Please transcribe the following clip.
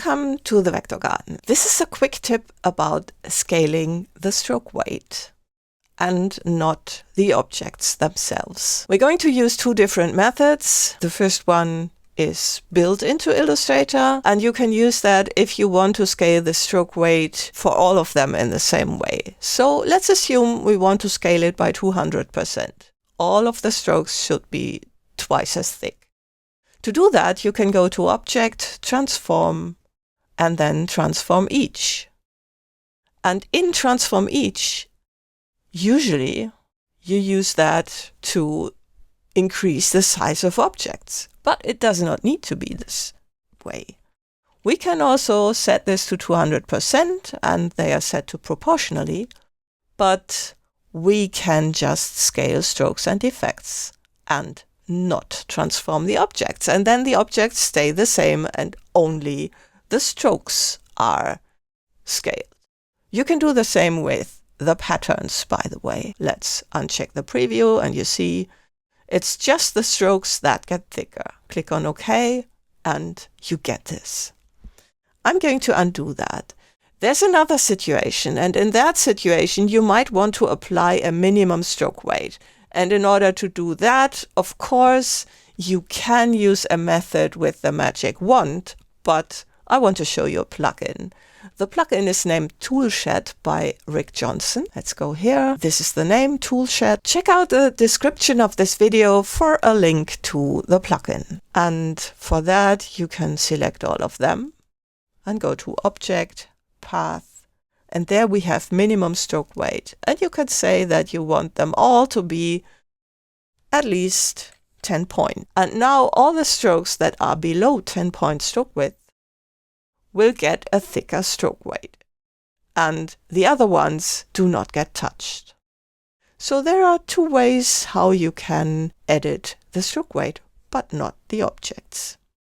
Welcome to the Vector Garden. This is a quick tip about scaling the stroke weight and not the objects themselves. We're going to use two different methods. The first one is built into Illustrator, and you can use that if you want to scale the stroke weight for all of them in the same way. So let's assume we want to scale it by 200%. All of the strokes should be twice as thick. To do that, you can go to Object, Transform, and then Transform Each. And in Transform Each, usually you use that to increase the size of objects, but it does not need to be this way. We can also set this to 200%, and they are set to proportionally, but we can just scale strokes and effects and not transform the objects, and then the objects stay the same and only the strokes are scaled. You can do the same with the patterns, by the way. Let's uncheck the preview and you see it's just the strokes that get thicker. Click on OK and you get this. I'm going to undo that. There's another situation, and in that situation you might want to apply a minimum stroke weight. And in order to do that, of course, you can use a method with the magic wand, but I want to show you a plugin. The plugin is named Toolshed by Rick Johnson. Let's go here. This is the name, Toolshed. Check out the description of this video for a link to the plugin. And for that, you can select all of them and go to Object, Path. And there we have minimum stroke weight. And you can say that you want them all to be at least 10 points. And now all the strokes that are below 10 point stroke width will get a thicker stroke weight. And the other ones do not get touched. So there are two ways how you can edit the stroke weight, but not the objects.